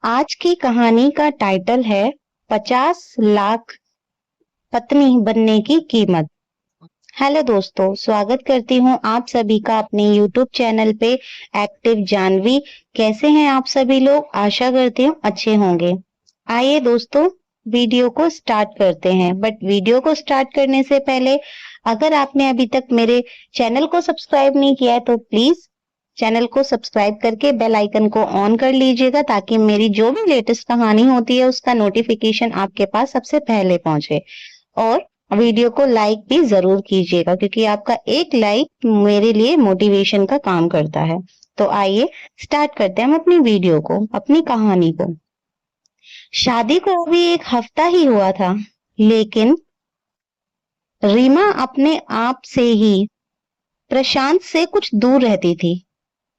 आज की कहानी का टाइटल है 50 लाख पत्नी बनने की कीमत। हेलो दोस्तों, स्वागत करती हूँ आप सभी का अपने YouTube चैनल पे एक्टिव जानवी। कैसे हैं आप सभी लोग? आशा करती हूँ अच्छे होंगे। आइए दोस्तों, वीडियो को स्टार्ट करते हैं। बट वीडियो को स्टार्ट करने से पहले अगर आपने अभी तक मेरे चैनल को सब्सक्राइब नहीं किया है तो प्लीज चैनल को सब्सक्राइब करके बेल आइकन को ऑन कर लीजिएगा, ताकि मेरी जो भी लेटेस्ट कहानी होती है उसका नोटिफिकेशन आपके पास सबसे पहले पहुंचे। और वीडियो को लाइक भी जरूर कीजिएगा, क्योंकि आपका एक लाइक मेरे लिए मोटिवेशन का काम करता है। तो आइए स्टार्ट करते हैं हम अपनी वीडियो को, अपनी कहानी को। शादी को अभी एक हफ्ता ही हुआ था, लेकिन रीमा अपने आप से ही प्रशांत से कुछ दूर रहती थी।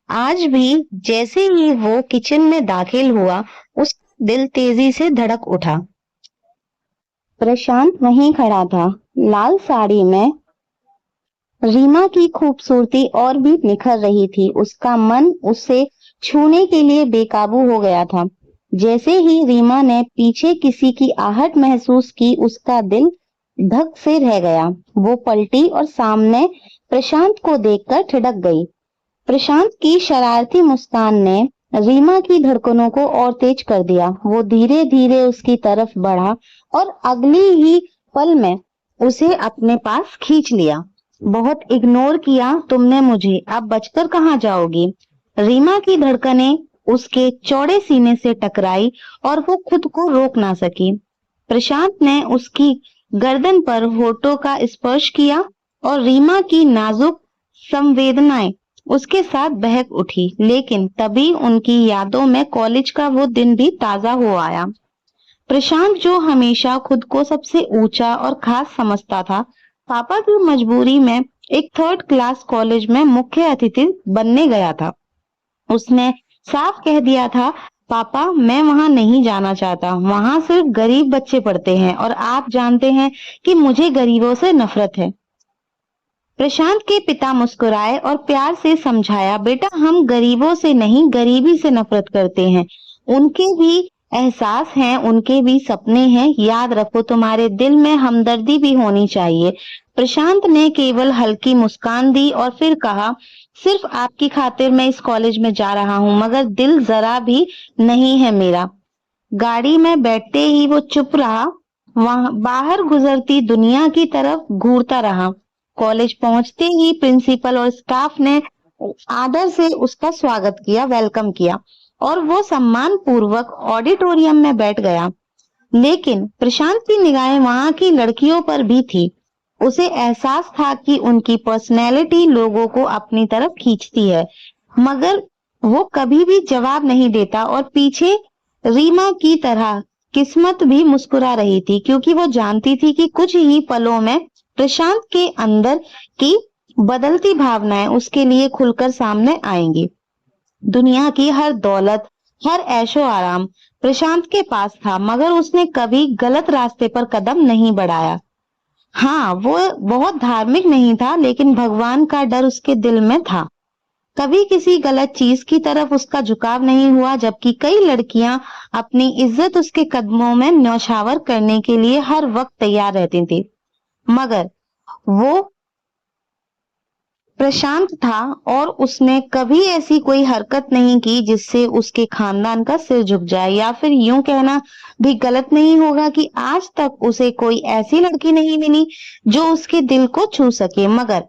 आज भी जैसे ही वो किचन में दाखिल हुआ, उसका दिल तेजी से धड़क उठा। प्रशांत वहीं खड़ा था, लाल साड़ी में। रीमा की खूबसूरती और भी निखर रही थी। उसका मन उसे छूने के लिए बेकाबू हो गया था। जैसे ही रीमा ने पीछे किसी की आहट महसूस की, उसका दिल धक से रह गया। वो पलटी और सामने प्रशांत को देखकर ठिठक गई। प्रशांत की शरारती मुस्कान ने रीमा की धड़कनों को और तेज कर दिया। वो धीरे धीरे उसकी तरफ बढ़ा और अगली ही पल में उसे अपने पास खींच लिया। बहुत इग्नोर किया तुमने मुझे, अब बचकर कहाँ जाओगी? रीमा की धड़कनें उसके चौड़े सीने से टकराई और वो खुद को रोक ना सकी। प्रशांत ने उसकी गर्दन पर होठों का स्पर्श किया और रीमा की नाजुक संवेदनाएं उसके साथ बहक उठी। लेकिन तभी उनकी यादों में कॉलेज का वो दिन भी ताजा हो आया। प्रशांत, जो हमेशा खुद को सबसे ऊंचा और खास समझता था, पापा की मजबूरी में एक 3rd क्लास कॉलेज में मुख्य अतिथि बनने गया था। उसने साफ कह दिया था, पापा मैं वहां नहीं जाना चाहता, वहां सिर्फ गरीब बच्चे पढ़ते हैं और आप जानते हैं कि मुझे गरीबों से नफरत है। प्रशांत के पिता मुस्कुराए और प्यार से समझाया, बेटा हम गरीबों से नहीं, गरीबी से नफरत करते हैं। उनके भी एहसास हैं, उनके भी सपने हैं। याद रखो, तुम्हारे दिल में हमदर्दी भी होनी चाहिए। प्रशांत ने केवल हल्की मुस्कान दी और फिर कहा, सिर्फ आपकी खातिर मैं इस कॉलेज में जा रहा हूँ, मगर दिल जरा भी नहीं है मेरा। गाड़ी में बैठते ही वो चुप रहा, वहां बाहर गुजरती दुनिया की तरफ घूरता रहा। कॉलेज पहुंचते ही प्रिंसिपल और स्टाफ ने आदर से उसका स्वागत किया, वेलकम किया और वो सम्मान पूर्वक ऑडिटोरियम में बैठ गया। लेकिन प्रशांत की निगाहें वहां की लड़कियों पर भी थी। उसे एहसास था कि उनकी पर्सनैलिटी लोगों को अपनी तरफ खींचती है, मगर वो कभी भी जवाब नहीं देता। और पीछे रीमा की तरह किस्मत भी मुस्कुरा रही थी, क्योंकि वो जानती थी कि कुछ ही पलों में प्रशांत के अंदर की बदलती भावनाएं उसके लिए खुलकर सामने आएंगी। दुनिया की हर दौलत, हर ऐशो आराम प्रशांत के पास था, मगर उसने कभी गलत रास्ते पर कदम नहीं बढ़ाया। हाँ, वो बहुत धार्मिक नहीं था, लेकिन भगवान का डर उसके दिल में था। कभी किसी गलत चीज की तरफ उसका झुकाव नहीं हुआ, जबकि कई लड़कियां अपनी इज्जत उसके कदमों में न्यौछावर करने के लिए हर वक्त तैयार रहती थी। मगर वो प्रशांत था और उसने कभी ऐसी कोई हरकत नहीं की जिससे उसके खानदान का सिर झुक जाए, या फिर यूं कहना भी गलत नहीं होगा कि आज तक उसे कोई ऐसी लड़की नहीं मिली जो उसके दिल को छू सके। मगर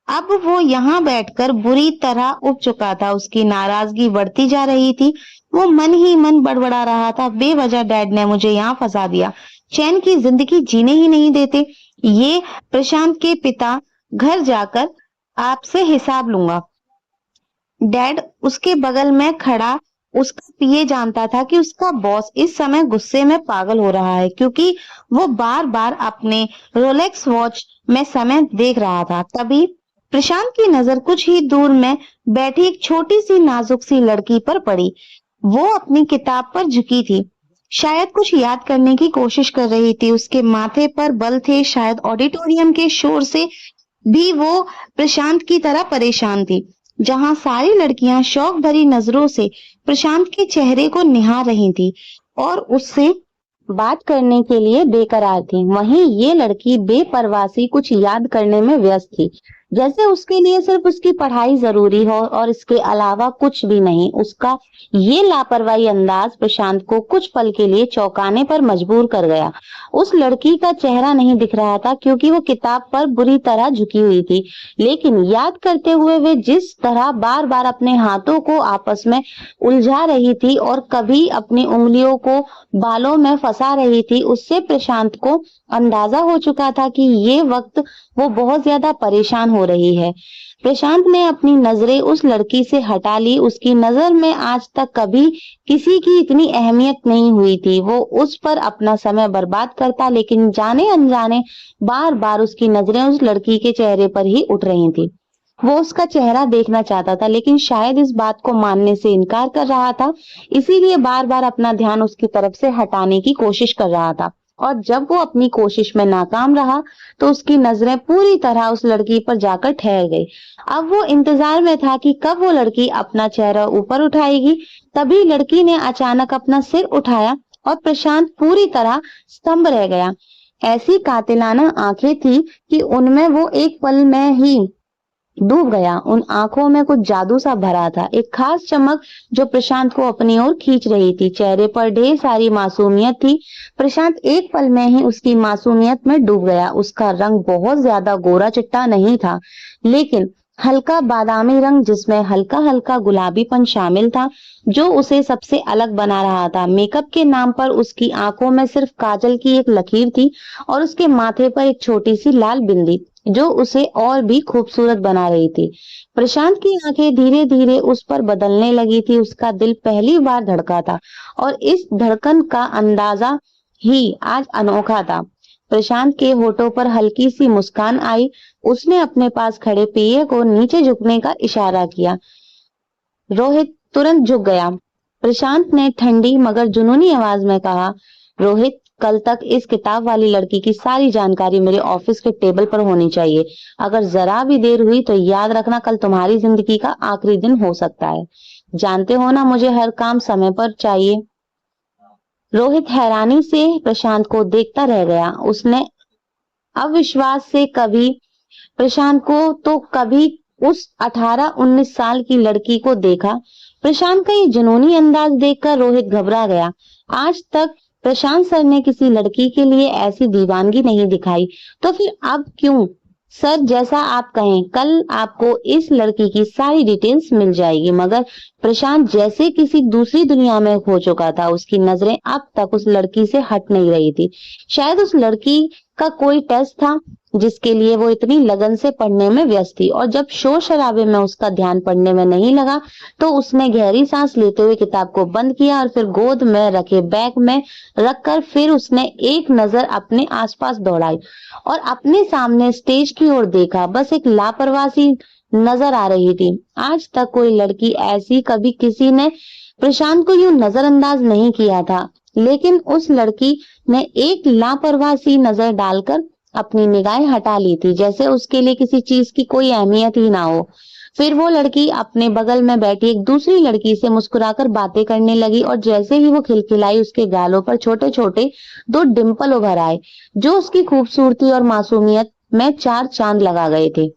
अब वो यहाँ बैठकर बुरी तरह उब चुका था। उसकी नाराजगी बढ़ती जा रही थी। वो मन ही मन बड़बड़ा रहा था, बेवजह डैड ने मुझे यहाँ फंसा दिया, चैन की जिंदगी जीने ही नहीं देते। ये प्रशांत के पिता, घर जाकर आपसे हिसाब लूंगा। डैड उसके बगल में खड़ा उसका पीए जानता था कि उसका बॉस इस समय गुस्से में पागल हो रहा है, क्योंकि वो बार बार अपने रोलेक्स वॉच में समय देख रहा था। तभी प्रशांत की नजर कुछ ही दूर में बैठी एक छोटी सी नाजुक सी लड़की पर पड़ी। वो अपनी किताब पर झुकी थी, शायद कुछ याद करने की कोशिश कर रही थी। उसके माथे पर बल थे, शायद ऑडिटोरियम के शोर से भी वो प्रशांत की तरह परेशान थी। जहां सारी लड़कियां शौक भरी नजरों से प्रशांत के चेहरे को निहार रही थी और उससे बात करने के लिए बेकरार थी। वहीं ये लड़की बेपरवाह सी कुछ याद करने में व्यस्त थी, जैसे उसके लिए सिर्फ उसकी पढ़ाई जरूरी हो और इसके अलावा कुछ भी नहीं। उसका ये लापरवाही अंदाज प्रशांत को कुछ पल के लिए चौंकाने पर मजबूर कर गया। उस लड़की का चेहरा नहीं दिख रहा था क्योंकि वो किताब पर बुरी तरह झुकी हुई थी, लेकिन याद करते हुए वे जिस तरह बार बार अपने हाथों को आपस में उलझा रही थी और कभी अपनी उंगलियों को बालों में फंसा रही थी, उससे प्रशांत को अंदाजा हो चुका था कि ये वक्त वो बहुत ज्यादा परेशान हो रही है। प्रशांत ने अपनी नजरें उस लड़की से हटा ली। उसकी नजर में आज तक कभी किसी की इतनी अहमियत नहीं हुई थी। वो उस पर अपना समय बर्बाद करता, लेकिन जाने अनजाने बार बार उसकी नजरें उस लड़की के चेहरे पर ही उठ रही थी। वो उसका चेहरा देखना चाहता था, लेकिन शायद इस बात को मानने से इनकार कर रहा था, इसीलिए बार बार अपना ध्यान उसकी तरफ से हटाने की कोशिश कर रहा था। और जब वो अपनी कोशिश में नाकाम रहा तो उसकी नजरें पूरी तरह उस लड़की पर जाकर ठहर गई। अब वो इंतजार में था कि कब वो लड़की अपना चेहरा ऊपर उठाएगी। तभी लड़की ने अचानक अपना सिर उठाया और प्रशांत पूरी तरह स्तंभ रह गया। ऐसी कातिलाना आंखें थी कि उनमें वो एक पल में ही डूब गया। उन आंखों में कुछ जादू सा भरा था, एक खास चमक जो प्रशांत को अपनी ओर खींच रही थी। चेहरे पर ढेर सारी मासूमियत थी। प्रशांत एक पल में ही उसकी मासूमियत में डूब गया। उसका रंग बहुत ज्यादा गोरा चिट्टा नहीं था, लेकिन हल्का बादामी रंग जिसमें हल्का हल्का गुलाबीपन शामिल था, जो उसे सबसे अलग बना रहा था। मेकअप के नाम पर उसकी आंखों में सिर्फ काजल की एक लकीर थी और उसके माथे पर एक छोटी सी लाल बिंदी जो उसे और भी खूबसूरत बना रही थी। प्रशांत की आंखें धीरे धीरे उस पर बदलने लगी थी। उसका दिल पहली बार धड़का था और इस धड़कन का अंदाजा ही आज अनोखा था। प्रशांत के होठों पर हल्की सी मुस्कान आई। उसने अपने पास खड़े पेये को नीचे झुकने का इशारा किया। रोहित तुरंत झुक गया। प्रशांत ने ठंडी मगर जुनूनी आवाज में कहा, रोहित, कल तक इस किताब वाली लड़की की सारी जानकारी मेरे ऑफिस के टेबल पर होनी चाहिए। अगर जरा भी देर हुई तो याद रखना कल तुम्हारी जिंदगी का आखिरी दिन हो सकता है। जानते हो ना, मुझे हर काम समय पर चाहिए। रोहित हैरानी से प्रशांत को देखता रह गया। उसने अविश्वास से कभी प्रशांत को तो कभी उस 18-19 साल की लड़की को देखा। प्रशांत का ये जुनूनी अंदाज देखकर रोहित घबरा गया। आज तक प्रशांत सर ने किसी लड़की के लिए ऐसी दीवानगी नहीं दिखाई, तो फिर अब क्यों? सर, जैसा आप कहें, कल आपको इस लड़की की सारी डिटेल्स मिल जाएगी। मगर प्रशांत जैसे किसी दूसरी दुनिया में खो चुका था। उसकी नजरें अब तक उस लड़की से हट नहीं रही थी। शायद उस लड़की का कोई टेस्ट था जिसके लिए वो इतनी लगन से पढ़ने में व्यस्त थी, और जब शोर शराबे में उसका ध्यान पढ़ने में नहीं लगा तो उसने गहरी सांस लेते हुए किताब को बंद किया और फिर गोद में रखे बैग में रखकर फिर उसने एक नजर अपने आसपास दौड़ाई और अपने सामने स्टेज की ओर देखा। बस एक लापरवाह सी नजर आ रही थी। आज तक कोई लड़की ऐसी कभी किसी ने प्रशांत को यूं नजरअंदाज नहीं किया था, लेकिन उस लड़की ने एक लापरवाह सी नजर डालकर अपनी निगाहें हटा ली थी, जैसे उसके लिए किसी चीज की कोई अहमियत ही ना हो। फिर वो लड़की अपने बगल में बैठी एक दूसरी लड़की से मुस्कुराकर बातें करने लगी और जैसे ही वो खिलखिलाई, उसके गालों पर छोटे छोटे दो डिंपल उभर आए जो उसकी खूबसूरती और मासूमियत में चार चांद लगा गए थे।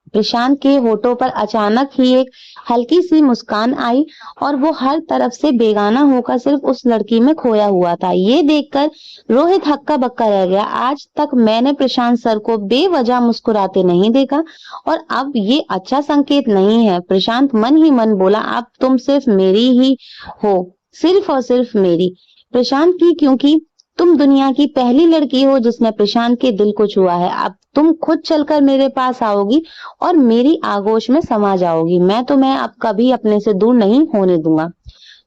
प्रशांत के होठों पर अचानक ही एक हल्की सी मुस्कान आई और वो हर तरफ से बेगाना होकर सिर्फ उस लड़की में खोया हुआ था। ये देखकर रोहित हक्का बक्का रह गया। आज तक मैंने प्रशांत सर को बेवजह मुस्कुराते नहीं देखा और अब ये अच्छा संकेत नहीं है। प्रशांत मन ही मन बोला, अब तुम सिर्फ मेरी ही हो, सिर्फ और सिर्फ मेरी। प्रशांत की, क्योंकि तुम दुनिया की पहली लड़की हो जिसने प्रशांत के दिल को छुआ है। अब तुम खुद चलकर मेरे पास आओगी और मेरी आगोश में समा जाओगी। मैं तुम्हें अब कभी अपने से दूर नहीं होने दूंगा।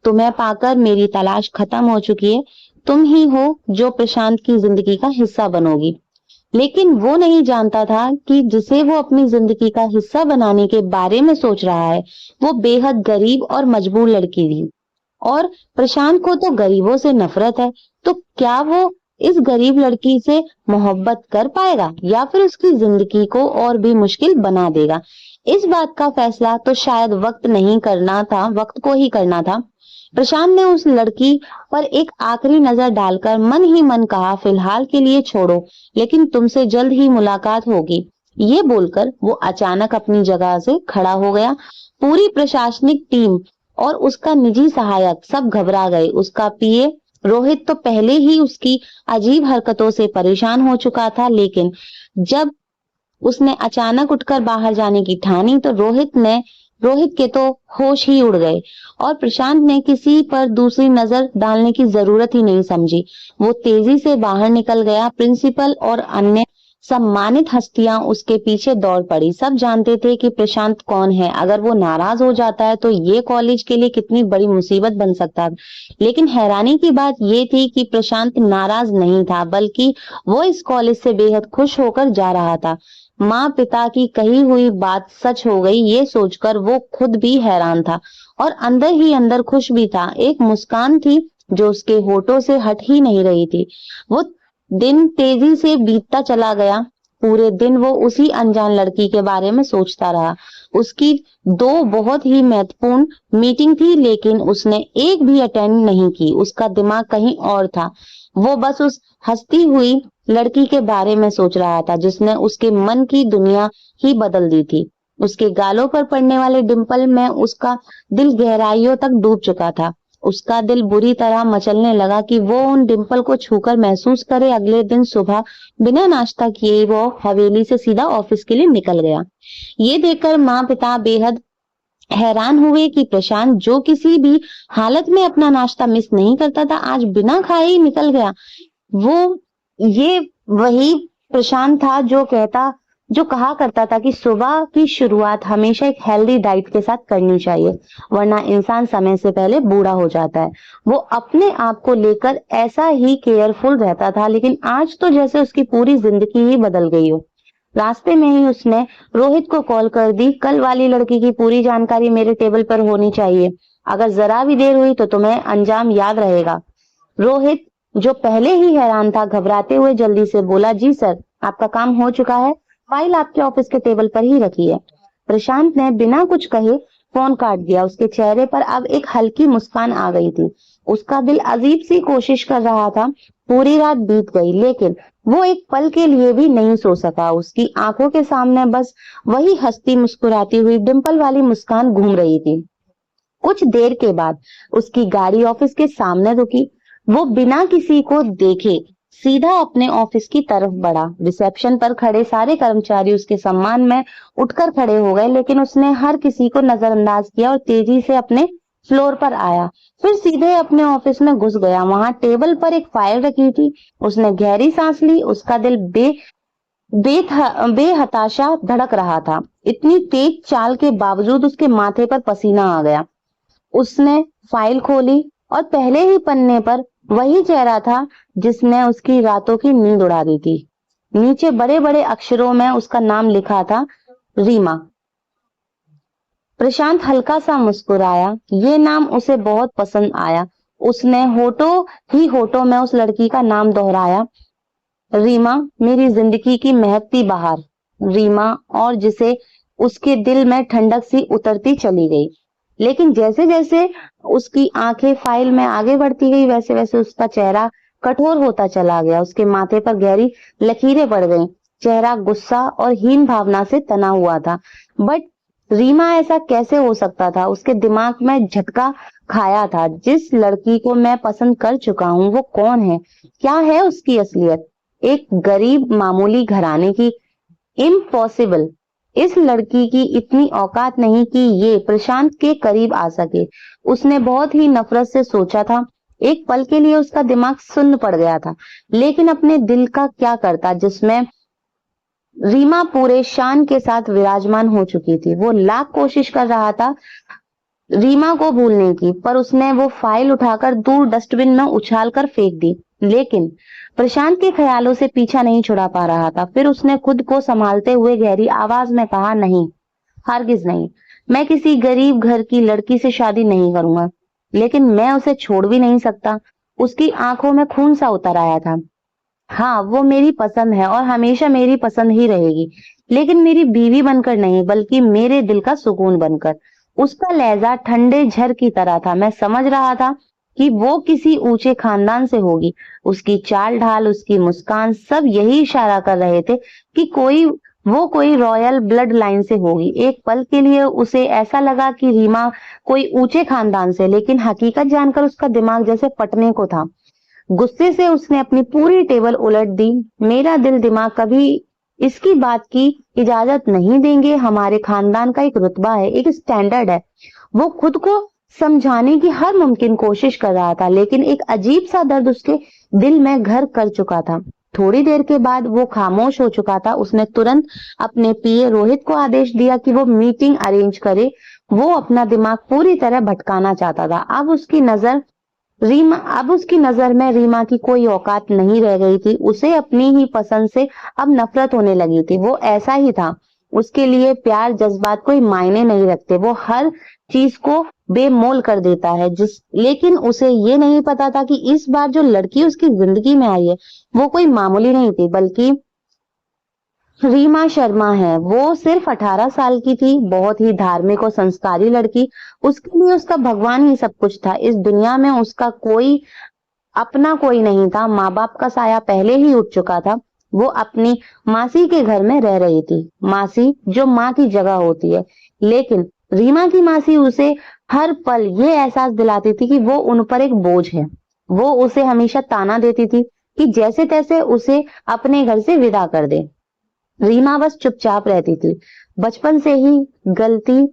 तुम्हें पाकर मेरी तलाश खत्म हो चुकी है। तुम ही हो जो प्रशांत की जिंदगी का हिस्सा बनोगी। लेकिन वो नहीं जानता था कि जिसे वो अपनी जिंदगी का हिस्सा बनाने के बारे में सोच रहा है, वो बेहद गरीब और मजबूर लड़की थी। और प्रशांत को तो गरीबों से नफरत है, तो क्या वो इस गरीब लड़की से मोहब्बत कर पाएगा या फिर उसकी जिंदगी को और भी मुश्किल बना देगा। इस बात का फैसला तो शायद वक्त को ही करना था। प्रशांत ने उस लड़की पर एक आखिरी नजर डालकर मन ही मन कहा, फिलहाल के लिए छोड़ो, लेकिन तुमसे जल्द ही मुलाकात होगी। ये बोलकर वो अचानक अपनी जगह से खड़ा हो गया। पूरी प्रशासनिक टीम और उसका निजी सहायक सब घबरा गए। उसका पीए रोहित तो पहले ही उसकी अजीब हरकतों से परेशान हो चुका था, लेकिन जब उसने अचानक उठकर बाहर जाने की ठानी तो रोहित के तो होश ही उड़ गए और प्रशांत ने किसी पर दूसरी नजर डालने की जरूरत ही नहीं समझी। वो तेजी से बाहर निकल गया। प्रिंसिपल और अन्य सम्मानित हस्तियां उसके पीछे दौड़ पड़ी। सब जानते थे कि प्रशांत कौन है। अगर वो नाराज हो जाता है तो ये कॉलेज के लिए कितनी बड़ी मुसीबत बन सकता है। लेकिन हैरानी की बात ये थी कि प्रशांत नाराज नहीं था, बल्कि वो इस कॉलेज से बेहद खुश होकर जा रहा था। माँ पिता की कही हुई बात सच हो गई, ये सोचकर वो खुद भी हैरान था और अंदर ही अंदर खुश भी था। एक मुस्कान थी जो उसके होठों से हट ही नहीं रही थी। वो दिन तेजी से बीतता चला गया। पूरे दिन वो उसी अनजान लड़की के बारे में सोचता रहा। उसकी दो बहुत ही महत्वपूर्ण मीटिंग थी, लेकिन उसने एक भी अटेंड नहीं की। उसका दिमाग कहीं और था। वो बस उस हंसती हुई लड़की के बारे में सोच रहा था जिसने उसके मन की दुनिया ही बदल दी थी। उसके गालों पर पड़ने वाले डिंपल में उसका दिल गहराइयों तक डूब चुका था। उसका दिल बुरी तरह मचलने लगा कि वो उन डिंपल को छूकर महसूस करे। अगले दिन सुबह बिना नाश्ता किए वो हवेली से सीधा ऑफिस के लिए निकल गया। ये देखकर माँ पिता बेहद हैरान हुए कि प्रशांत, जो किसी भी हालत में अपना नाश्ता मिस नहीं करता था, आज बिना खाए ही निकल गया। वो ये वही प्रशांत था जो कहा करता था कि सुबह की शुरुआत हमेशा एक हेल्दी डाइट के साथ करनी चाहिए, वरना इंसान समय से पहले बूढ़ा हो जाता है। वो अपने आप को लेकर ऐसा ही केयरफुल रहता था, लेकिन आज तो जैसे उसकी पूरी जिंदगी ही बदल गई हो। रास्ते में ही उसने रोहित को कॉल कर दी। कल वाली लड़की की पूरी जानकारी मेरे टेबल पर होनी चाहिए। अगर जरा भी देर हुई तो तुम्हें अंजाम याद रहेगा। रोहित, जो पहले ही हैरान था, घबराते हुए जल्दी से बोला, जी सर, आपका काम हो चुका है, फाइल आपके ऑफिस के टेबल पर ही रखी है। प्रशांत ने बिना कुछ कहे फोन काट दिया। उसके चेहरे पर अब एक हल्की मुस्कान आ गई थी। उसका दिल अजीब सी कोशिश कर रहा था। पूरी रात बीत गई, लेकिन वो एक पल के लिए भी नहीं सो सका। उसकी आंखों के सामने बस वही हंसती मुस्कुराती हुई डिंपल वाली मुस्कान घूम रही थी। कुछ देर के बाद उसकी गाड़ी ऑफिस के सामने रुकी। वो बिना किसी को देखे सीधा अपने ऑफिस की तरफ बढ़ा। रिसेप्शन पर खड़े सारे कर्मचारी उसके सम्मान में उठकर खड़े हो गए, लेकिन उसने हर किसी को नजरअंदाज किया और तेजी से अपने फ्लोर पर आया। फिर सीधे अपने ऑफिस में घुस गया। वहां टेबल पर एक फाइल रखी थी। उसने गहरी सांस ली। उसका दिल बेहताशा धड़क रहा था। इतनी तेज चाल के बावजूद उसके माथे पर पसीना आ गया। उसने फाइल खोली और पहले ही पन्ने पर वही चेहरा था जिसने उसकी रातों की नींद उड़ा दी थी। नीचे बड़े बड़े अक्षरों में उसका नाम लिखा था, रीमा। प्रशांत हल्का सा मुस्कुराया। ये नाम उसे बहुत पसंद आया। उसने होठों में उस लड़की का नाम दोहराया, रीमा, मेरी जिंदगी की महकती बहार। रीमा, और जिसे उसके दिल में ठंडक सी उतरती चली गई। लेकिन जैसे जैसे उसकी आंखें फाइल में आगे बढ़ती गई, वैसे वैसे उसका चेहरा कठोर होता चला गया। उसके माथे पर गहरी लकीरें पड़ गईं। चेहरा गुस्सा और हीन भावना से तना हुआ था। बट रीमा, ऐसा कैसे हो सकता था? उसके दिमाग में झटका खाया था। जिस लड़की को मैं पसंद कर चुका हूँ, वो कौन है? क्या है उसकी असलियत? एक गरीब मामूली घराने की? इम्पॉसिबल। इस लड़की की इतनी औकात नहीं कि ये प्रशांत के करीब आ सके। उसने बहुत ही नफरत से सोचा था। एक पल के लिए उसका दिमाग सुन्न पड़ गया था। लेकिन अपने दिल का क्या करता, जिसमें रीमा पूरे शान के साथ विराजमान हो चुकी थी। वो लाख कोशिश कर रहा था रीमा को भूलने की, पर उसने वो फाइल उठाकर दूर डस्टबिन में उछाल कर फेंक दी। लेकिन प्रशांत के ख्यालों से पीछा नहीं छुड़ा पा रहा था। फिर उसने खुद को संभालते हुए गहरी आवाज में कहा, नहीं, हरगिज नहीं। मैं किसी गरीब घर की लड़की से शादी नहीं करूंगा, लेकिन मैं उसे छोड़ भी नहीं सकता। उसकी आंखों में खून सा उतर आया था। हाँ, वो मेरी पसंद है और हमेशा मेरी पसंद ही रहेगी, लेकिन मेरी बीवी बनकर नहीं, बल्कि मेरे दिल का सुकून बनकर। उसका लहजा ठंडे झर की तरह था। मैं समझ रहा था कि वो किसी ऊंचे खानदान से होगी। उसकी चाल ढाल, उसकी मुस्कान, सब यही इशारा कर रहे थे कि वो कोई रॉयल ब्लड लाइन से होगी। एक पल के लिए उसे ऐसा लगा कि रीमा कोई ऊंचे खानदान से, लेकिन हकीकत जानकर उसका दिमाग जैसे फटने को था। गुस्से से उसने अपनी पूरी टेबल उलट दी। मेरा दिल दिमाग कभी इसकी बात की इजाजत नहीं देंगे। हमारे खानदान का एक रुतबा है, एक स्टैंडर्ड है। वो खुद को समझाने की हर मुमकिन कोशिश कर रहा था, लेकिन एक अजीब सा दर्द उसके दिल में घर कर चुका था। थोड़ी देर के बाद वो खामोश हो चुका था। उसने तुरंत अपने पीए रोहित को आदेश दिया कि वो मीटिंग अरेंज करे। वो अपना दिमाग पूरी तरह भटकाना चाहता था। अब उसकी नजर में रीमा की कोई औकात नहीं रह गई थी। उसे अपनी ही पसंद से अब नफरत होने लगी थी। वो ऐसा ही था। उसके लिए प्यार जज्बात कोई मायने नहीं रखते। वो हर चीज को बेमोल कर देता है। लेकिन उसे ये नहीं पता था कि इस बार जो लड़की उसकी जिंदगी में आई है, वो कोई मामूली नहीं थी, बल्कि रीमा शर्मा है। वो सिर्फ 18 साल की थी, बहुत ही धार्मिक और संस्कारी लड़की। उसके लिए उसका भगवान ही सब कुछ था। इस दुनिया में उसका कोई नहीं था। माँ बाप का साया पहले ही उठ चुका था। वो अपनी मासी के घर में रह रही थी, मासी जो माँ की जगह होती है। लेकिन रीमा की मासी उसे हर पल ये एहसास दिलाती थी कि वो उन पर एक बोझ है। वो उसे हमेशा ताना देती थी कि जैसे तैसे उसे अपने घर से विदा कर दे। रीमा बस चुपचाप रहती थी। बचपन से ही गलती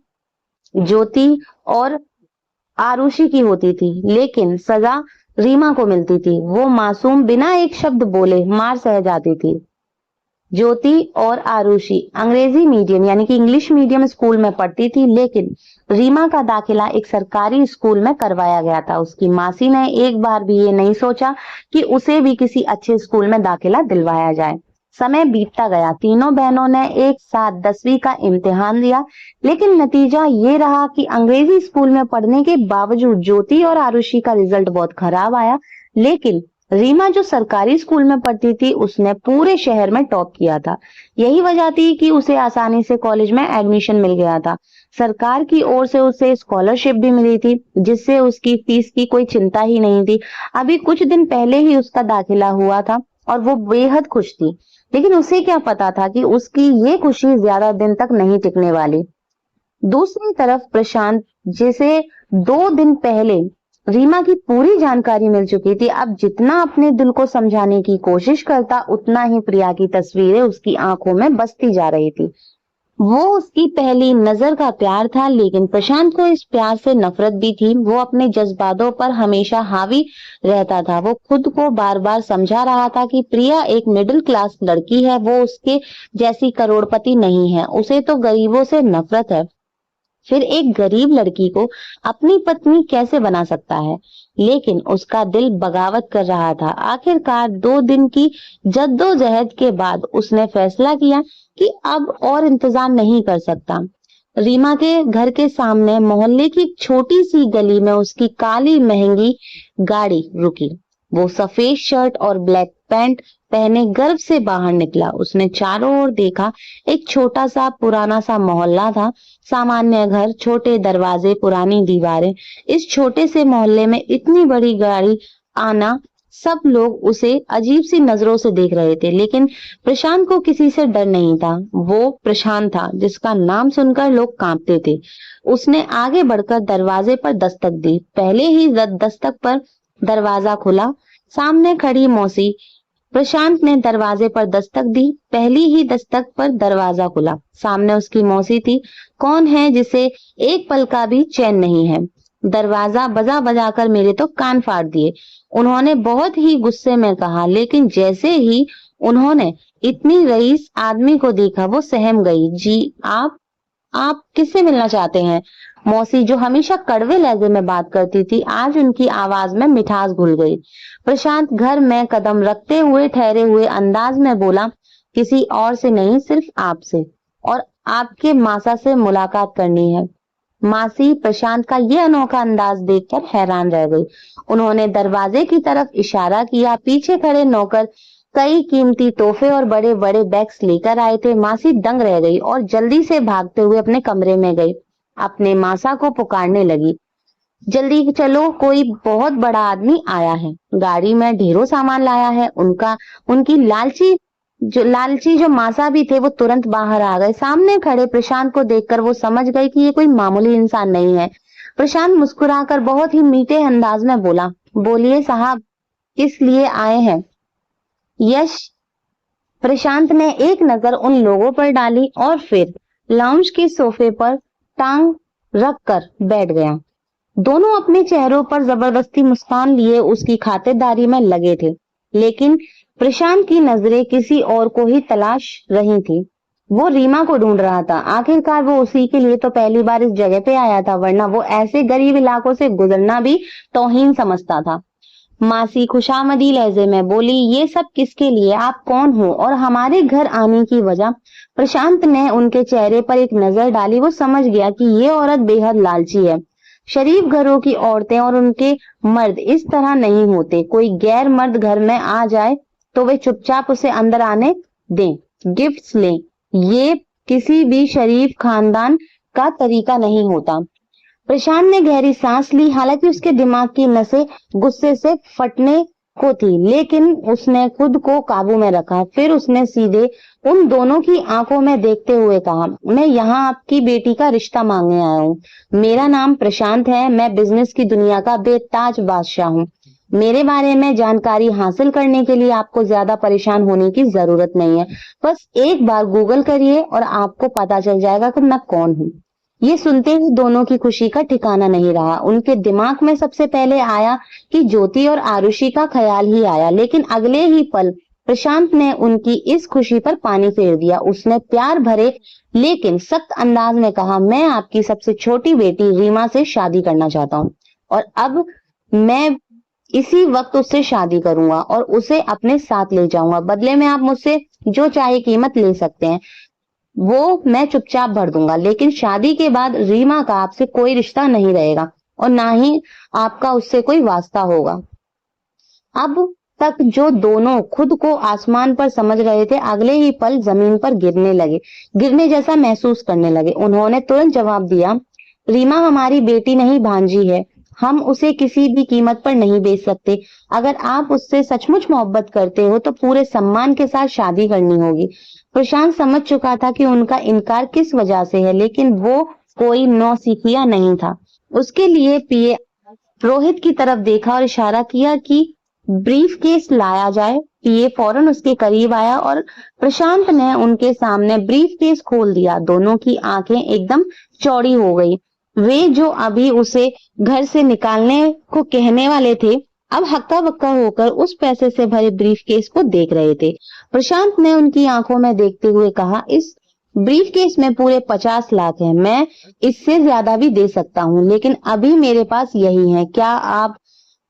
ज्योति और आरुषि की होती थी, लेकिन सजा रीमा को मिलती थी। वो मासूम बिना एक शब्द बोले मार सह जाती थी। ज्योति और आरुषि अंग्रेजी मीडियम यानी कि इंग्लिश मीडियम स्कूल में पढ़ती थी, लेकिन रीमा का दाखिला एक सरकारी स्कूल में करवाया गया था। उसकी मासी ने एक बार भी ये नहीं सोचा कि उसे भी किसी अच्छे स्कूल में दाखिला दिलवाया जाए। समय बीतता गया। तीनों बहनों ने एक साथ 10वीं का इम्तिहान दिया, लेकिन नतीजा ये रहा कि अंग्रेजी स्कूल में पढ़ने के बावजूद ज्योति और आरुषि का रिजल्ट बहुत खराब आया। लेकिन रीमा जो सरकारी स्कूल में पढ़ती थी, उसने पूरे शहर में टॉप किया था। यही वजह थी कि उसे आसानी से कॉलेज में एडमिशन मिल गया था। सरकार की ओर से उसे स्कॉलरशिप भी मिली थी, जिससे उसकी फीस की कोई चिंता ही नहीं थी। अभी कुछ दिन पहले ही उसका दाखिला हुआ था और वो बेहद खुश थी। लेकिन उसे क्या पता था कि उसकी ये खुशी ज्यादा दिन तक नहीं टिकने वाली। दूसरी तरफ प्रशांत, जिसे 2 दिन पहले रीमा की पूरी जानकारी मिल चुकी थी, अब जितना अपने दिल को समझाने की कोशिश करता, उतना ही प्रिया की तस्वीरें उसकी आंखों में बसती जा रही थी। वो उसकी पहली नजर का प्यार था, लेकिन प्रशांत को इस प्यार से नफरत भी थी। वो अपने जज्बातों पर हमेशा हावी रहता था। वो खुद को बार बार समझा रहा था कि प्रिया एक मिडिल क्लास लड़की है, वो उसके जैसी करोड़पति नहीं है। उसे तो गरीबों से नफरत है। फिर एक गरीब लड़की को अपनी पत्नी कैसे बना सकता है? लेकिन उसका दिल बगावत कर रहा था। आखिरकार 2 दिन की जद्दोजहद के बाद उसने फैसला किया कि अब और इंतजार नहीं कर सकता। रीमा के घर के सामने मोहल्ले की एक छोटी सी गली में उसकी काली महंगी गाड़ी रुकी। वो सफेद शर्ट और ब्लैक पैंट पहने गर्व से बाहर निकला। उसने चारों ओर देखा। एक छोटा सा पुराना सा मोहल्ला था। सामान्य घर, छोटे दरवाजे, पुरानी दीवारें। इस छोटे से मोहल्ले में इतनी बड़ी गाड़ी आना, सब लोग उसे अजीब सी नजरों से देख रहे थे। लेकिन प्रशांत को किसी से डर नहीं था। वो प्रशांत था जिसका नाम सुनकर लोग कांपते थे। उसने आगे बढ़कर दरवाजे पर दस्तक दी। पहले ही दस्तक पर दरवाजा खुला। सामने खड़ी मौसी। प्रशांत ने दरवाजे पर दस्तक दी। पहली ही दस्तक पर दरवाजा खुला। सामने उसकी मौसी थी। कौन है जिसे एक पल का भी चैन नहीं है? दरवाजा बजा बजा कर मेरे तो कान फाड़ दिए, उन्होंने बहुत ही गुस्से में कहा। लेकिन जैसे ही उन्होंने इतनी रईस आदमी को देखा, वो सहम गई। जी आप किससे मिलना चाहते हैं? मौसी, जो हमेशा कड़वे लहजे में बात करती थी, आज उनकी आवाज में मिठास घुल गई। प्रशांत घर में कदम रखते हुए ठहरे हुए अंदाज में बोला, किसी और से नहीं, सिर्फ आपसे और आपके मासा से मुलाकात करनी है। मासी प्रशांत का ये अनोखा अंदाज देखकर हैरान रह गई। उन्होंने दरवाजे की तरफ इशारा किया। पीछे खड़े नौकर कई कीमती तोहफे और बड़े बड़े बैग्स लेकर आए थे। मासी दंग रह गई और जल्दी से भागते हुए अपने कमरे में गई। अपने मासा को पुकारने लगी, जल्दी चलो, कोई बहुत बड़ा आदमी आया है, गाड़ी में ढेरों सामान लाया है। उनकी लालची जो मासा भी थे वो तुरंत बाहर आ गए। सामने खड़े प्रशांत को देखकर वो समझ गई कि ये कोई मामूली इंसान नहीं है। प्रशांत मुस्कुराकर बहुत ही मीठे अंदाज में बोला, बोलिए साहब, किस लिए आए हैं? यश प्रशांत ने एक नजर उन लोगों पर डाली और फिर लाउंज के सोफे पर टांग रखकर बैठ गया। दोनों अपने चेहरों पर जबरदस्ती मुस्कान लिए उसकी खातिरदारी में लगे थे, लेकिन प्रशांत की नजरें किसी और को ही तलाश रही थी। वो रीमा को ढूंढ रहा था। आखिरकार वो उसी के लिए तो पहली बार इस जगह पे आया था, वरना वो ऐसे गरीब इलाकों से गुजरना भी तौहीन समझता था। मासी खुशामदी लहजे में बोली, ये सब किसके लिए? आप कौन हो और हमारे घर आने की वजह? प्रशांत ने उनके चेहरे पर एक नजर डाली। वो समझ गया कि ये औरत बेहद लालची है। शरीफ घरों की औरतें और उनके मर्द इस तरह नहीं होते। कोई गैर मर्द घर में आ जाए तो वे चुपचाप उसे अंदर आने दें, गिफ्ट्स लें। ये किसी भी शरीफ खानदान का तरीका नहीं होता। प्रशांत ने गहरी सांस ली। हालांकि उसके दिमाग की नसें गुस्से से फटने को थी, लेकिन उसने खुद को काबू में रखा। फिर उसने सीधे उन दोनों की आंखों में देखते हुए कहा, मैं यहाँ आपकी बेटी का रिश्ता मांगने आया हूँ। मेरा नाम प्रशांत है। मैं बिजनेस की दुनिया का बेताज बादशाह हूँ। मेरे बारे में जानकारी हासिल करने के लिए आपको ज्यादा परेशान होने की जरूरत नहीं है। बस एक बार गूगल करिए और आपको पता चल जाएगा कि मैं कौन हूँ। ये सुनते ही दोनों की खुशी का ठिकाना नहीं रहा। उनके दिमाग में सबसे पहले आया कि ज्योति और आरुषि का ख्याल ही आया, लेकिन अगले ही पल प्रशांत ने उनकी इस खुशी पर पानी फेर दिया। उसने प्यार भरे लेकिन सख्त अंदाज में कहा, मैं आपकी सबसे छोटी बेटी रीमा से शादी करना चाहता हूँ और अब मैं इसी वक्त उससे शादी करूंगा और उसे अपने साथ ले जाऊंगा। बदले में आप मुझसे जो चाहे कीमत ले सकते हैं, वो मैं चुपचाप भर दूंगा, लेकिन शादी के बाद रीमा का आपसे कोई रिश्ता नहीं रहेगा और ना ही आपका उससे कोई वास्ता होगा। अब तक जो दोनों खुद को आसमान पर समझ रहे थे, अगले ही पल जमीन पर गिरने जैसा महसूस करने लगे। उन्होंने तुरंत जवाब दिया, रीमा हमारी बेटी नहीं, भांजी है। हम उसे किसी भी कीमत पर नहीं बेच सकते। अगर आप उससे सचमुच मोहब्बत करते हो तो पूरे सम्मान के साथ शादी करनी होगी। प्रशांत समझ चुका था कि उनका इनकार किस वजह से है, लेकिन वो कोई नौसिखिया नहीं था। उसके लिए पीए रोहित की तरफ देखा और इशारा किया कि ब्रीफ केस लाया जाए। पीए फौरन उसके करीब आया और प्रशांत ने उनके सामने ब्रीफ केस खोल दिया। दोनों की आंखें एकदम चौड़ी हो गई। वे जो अभी उसे घर से निकालने को कहने वाले थे, अब हक्का बक्का होकर उस पैसे से भरे ब्रीफ केस को देख रहे थे। प्रशांत ने उनकी आंखों में देखते हुए कहा, इस ब्रीफ केस में पूरे 50 लाख है। मैं इससे ज्यादा भी दे सकता हूँ, लेकिन अभी मेरे पास यही है। क्या आप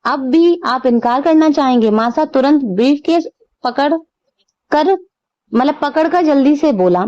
अब भी आप इनकार करना चाहेंगे? मासा तुरंत ब्रीफ केस पकड़ कर जल्दी से बोला।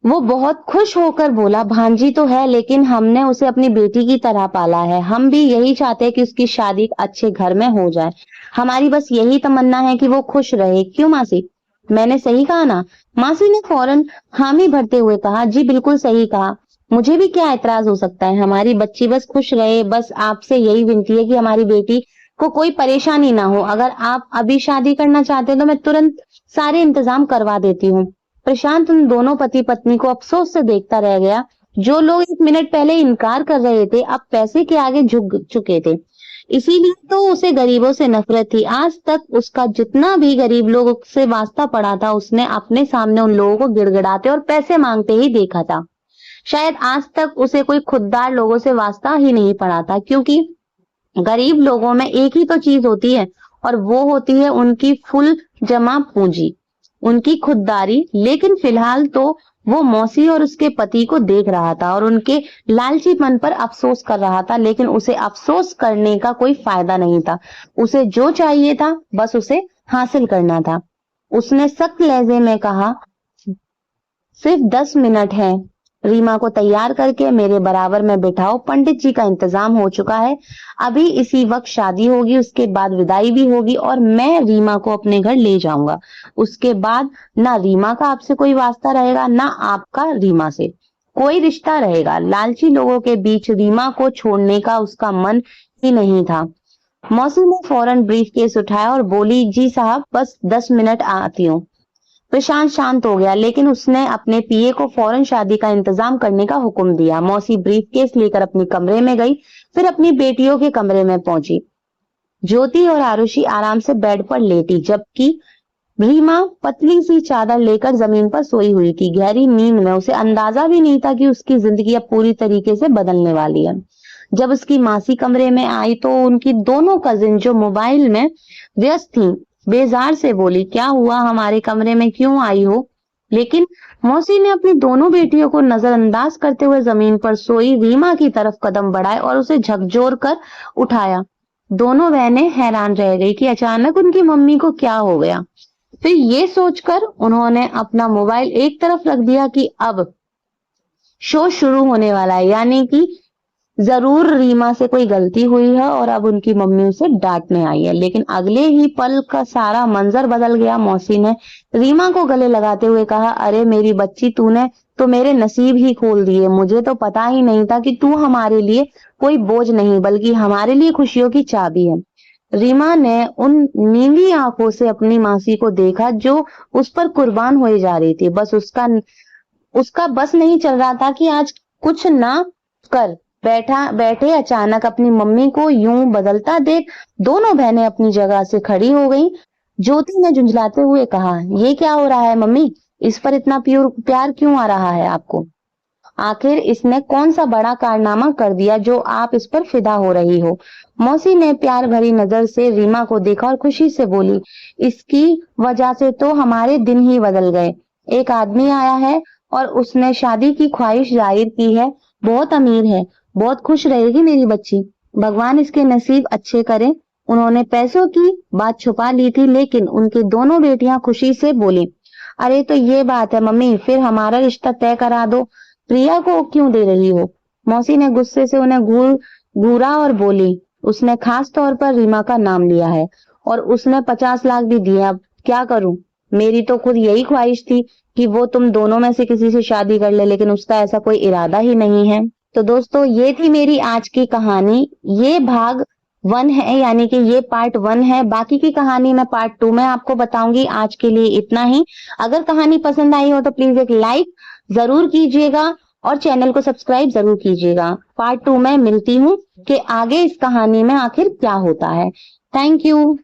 वो बहुत खुश होकर बोला, भांजी तो है, लेकिन हमने उसे अपनी बेटी की तरह पाला है। हम भी यही चाहते हैं कि उसकी शादी अच्छे घर में हो जाए। हमारी बस यही तमन्ना है कि वो खुश रहे। क्यों मासी, मैंने सही कहा ना? मासी ने फौरन हामी भरते हुए कहा, जी बिल्कुल सही कहा। मुझे भी क्या एतराज हो सकता है? हमारी बच्ची बस खुश रहे। बस आपसे यही विनती है कि हमारी बेटी को कोई परेशानी ना हो। अगर आप अभी शादी करना चाहते हैं तो मैं तुरंत सारे इंतजाम करवा देती हूँ। प्रशांत उन दोनों पति पत्नी को अफसोस से देखता रह गया। जो लोग 1 मिनट पहले इनकार कर रहे थे, अब पैसे के आगे झुक चुके थे। इसीलिए तो उसे गरीबों से नफरत थी। आज तक उसका जितना भी गरीब लोगों से वास्ता पड़ा था, उसने अपने सामने उन लोगों को गिड़गिड़ाते और पैसे मांगते ही देखा था। शायद आज तक उसे कोई खुददार लोगों से वास्ता ही नहीं पड़ा था, क्योंकि गरीब लोगों में एक ही तो चीज होती है और वो होती है उनकी फुल जमा पूंजी, उनकी खुददारी। लेकिन फिलहाल तो वो मौसी और उसके पति को देख रहा था और उनके लालचीपन पर अफसोस कर रहा था, लेकिन उसे अफसोस करने का कोई फायदा नहीं था। उसे जो चाहिए था बस उसे हासिल करना था। उसने सख्त लहजे में कहा, सिर्फ 10 मिनट है, रीमा को तैयार करके मेरे बराबर में बिठाओ, पंडित जी का इंतजाम हो चुका है, अभी इसी वक्त शादी होगी, उसके बाद विदाई भी होगी और मैं रीमा को अपने घर ले जाऊंगा। उसके बाद ना रीमा का आपसे कोई वास्ता रहेगा, ना आपका रीमा से कोई रिश्ता रहेगा। लालची लोगों के बीच रीमा को छोड़ने का उसका मन ही नहीं था। मौसी ने फौरन ब्रीफकेस उठाया और बोली, जी साहब बस 10 मिनट आती हूँ। प्रशांत शांत हो गया, लेकिन उसने अपने पीए को फौरन शादी का इंतजाम करने का हुक्म दिया। मौसी ब्रीफकेस लेकर अपने कमरे में गई, फिर अपनी बेटियों के कमरे में पहुंची। ज्योति और आरुषि आराम से बेड पर लेटी, जबकि रीमा पतली सी चादर लेकर जमीन पर सोई हुई थी, गहरी नींद में। उसे अंदाजा भी नहीं था कि उसकी जिंदगी अब पूरी तरीके से बदलने वाली है। जब उसकी मासी कमरे में आई तो उनकी दोनों कजिन जो मोबाइल में व्यस्त थीं, बेजार से बोली, क्या हुआ, हमारे कमरे में क्यों आई हो? लेकिन मौसी ने अपनी दोनों बेटियों को नजरअंदाज करते हुए जमीन पर सोई रीमा की तरफ कदम बढ़ाए और उसे झकझोर कर उठाया। दोनों बहनें हैरान रह गई कि अचानक उनकी मम्मी को क्या हो गया। फिर ये सोचकर उन्होंने अपना मोबाइल एक तरफ रख दिया कि अब शो शुरू होने वाला है, यानी कि जरूर रीमा से कोई गलती हुई है और अब उनकी मम्मी उसे डांटने आई है। लेकिन अगले ही पल का सारा मंजर बदल गया। मौसी ने रीमा को गले लगाते हुए कहा, अरे मेरी बच्ची, तूने तो मेरे नसीब ही खोल दिए। मुझे तो पता ही नहीं था कि तू हमारे लिए कोई बोझ नहीं बल्कि हमारे लिए खुशियों की चाबी है। रीमा ने उन नीली आंखों से अपनी मासी को देखा जो उस पर कुर्बान होई जा रही थी। बस उसका उसका बस नहीं चल रहा था कि आज कुछ ना कर बैठे अचानक अपनी मम्मी को यूं बदलता देख दोनों बहनें अपनी जगह से खड़ी हो गईं। ज्योति ने झुंझलाते हुए कहा, ये क्या हो रहा है मम्मी? इस पर इतना प्यार क्यों आ रहा है आपको? आखिर इसने कौन सा बड़ा कारनामा कर दिया जो आप इस पर फिदा हो रही हो? मौसी ने प्यार भरी नजर से रीमा को देखा और खुशी से बोली, इसकी वजह से तो हमारे दिन ही बदल गए। एक आदमी आया है और उसने शादी की ख्वाहिश जाहिर की है। बहुत अमीर है, बहुत खुश रहेगी मेरी बच्ची। भगवान इसके नसीब अच्छे करे। उन्होंने पैसों की बात छुपा ली थी, लेकिन उनकी दोनों बेटियां खुशी से बोली, अरे तो ये बात है मम्मी, फिर हमारा रिश्ता तय करा दो। प्रिया को क्यों दे रही हो? मौसी ने गुस्से से उन्हें घूरा और बोली, उसने खास तौर पर रीमा का नाम लिया है और उसने 50 लाख भी दिए। अब क्या करूं? मेरी तो खुद यही ख्वाहिश थी कि वो तुम दोनों में से किसी से शादी कर ले, लेकिन उसका ऐसा कोई इरादा ही नहीं है। तो दोस्तों, ये थी मेरी आज की कहानी। ये भाग 1 है, यानी कि ये पार्ट 1 है। बाकी की कहानी मैं पार्ट 2 में आपको बताऊंगी। आज के लिए इतना ही। अगर कहानी पसंद आई हो तो प्लीज एक लाइक जरूर कीजिएगा और चैनल को सब्सक्राइब जरूर कीजिएगा। पार्ट 2 में मिलती हूँ कि आगे इस कहानी में आखिर क्या होता है। Thank you.